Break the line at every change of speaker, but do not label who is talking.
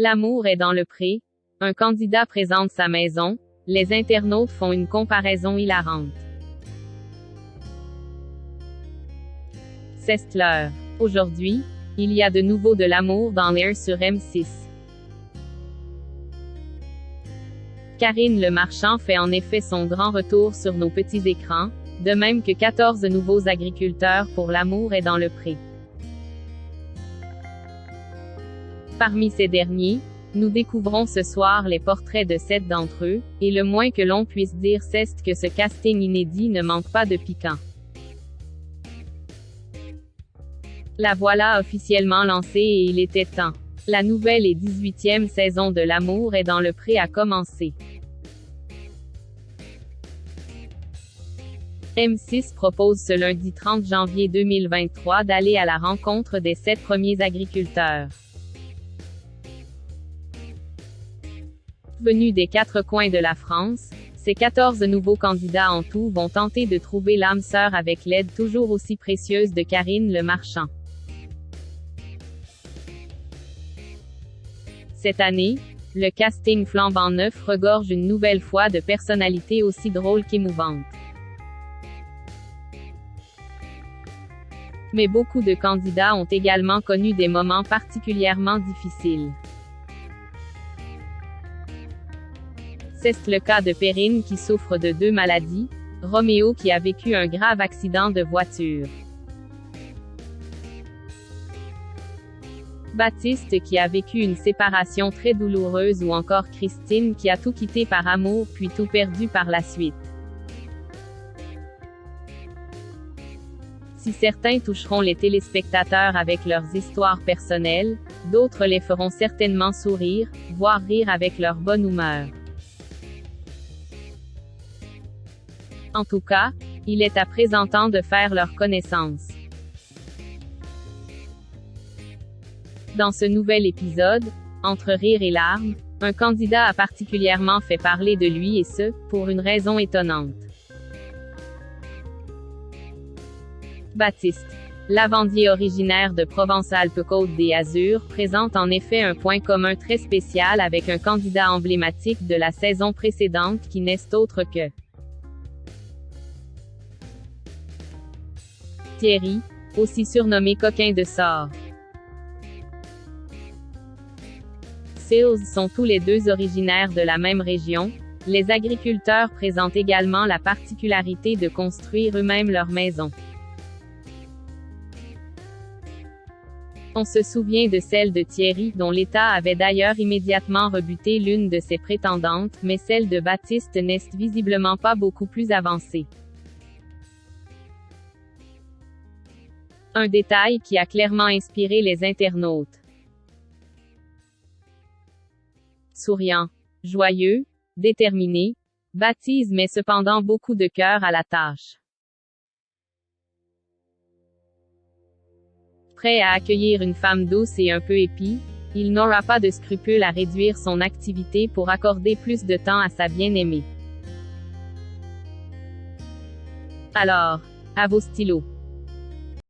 L'amour est dans le pré. Un candidat présente sa maison. Les internautes font une comparaison hilarante. C'est l'heure. Aujourd'hui, il y a de nouveau de l'amour dans l'air sur M6. Karine Le Marchand fait en effet son grand retour sur nos petits écrans, de même que 14 nouveaux agriculteurs pour l'amour est dans le pré. Parmi ces derniers, nous découvrons ce soir les portraits de 7 d'entre eux, et le moins que l'on puisse dire c'est que ce casting inédit ne manque pas de piquant. La voilà officiellement lancée et il était temps. La nouvelle et 18e saison de L'amour est dans le pré a commencé. M6 propose ce lundi 30 janvier 2023 d'aller à la rencontre des 7 premiers agriculteurs. Venus des 4 coins de la France, ces 14 nouveaux candidats en tout vont tenter de trouver l'âme sœur avec l'aide toujours aussi précieuse de Karine Le Marchand. Cette année, le casting flambant neuf regorge une nouvelle fois de personnalités aussi drôles qu'émouvantes. Mais beaucoup de candidats ont également connu des moments particulièrement difficiles. C'est le cas de Perrine qui souffre de 2 maladies, Roméo qui a vécu un grave accident de voiture. Baptiste qui a vécu une séparation très douloureuse ou encore Christine qui a tout quitté par amour puis tout perdu par la suite. Si certains toucheront les téléspectateurs avec leurs histoires personnelles, d'autres les feront certainement sourire, voire rire avec leur bonne humeur. En tout cas, il est à présent temps de faire leur connaissance. Dans ce nouvel épisode, entre rire et larmes, un candidat a particulièrement fait parler de lui et ce, pour une raison étonnante. Baptiste, lavandier originaire de Provence-Alpes-Côte d'Azur, présente en effet un point commun très spécial avec un candidat emblématique de la saison précédente qui n'est autre que Thierry, aussi surnommé coquin de sort. Seals sont tous les deux originaires de la même région. Les agriculteurs présentent également la particularité de construire eux-mêmes leur maison. On se souvient de celle de Thierry, dont l'État avait d'ailleurs immédiatement rebuté l'une de ses prétendantes, mais celle de Baptiste n'est visiblement pas beaucoup plus avancée. Un détail qui a clairement inspiré les internautes. Souriant, joyeux, déterminé, Baptiste met cependant beaucoup de cœur à la tâche. Prêt à accueillir une femme douce et un peu épie, il n'aura pas de scrupule à réduire son activité pour accorder plus de temps à sa bien-aimée. Alors, à vos stylos.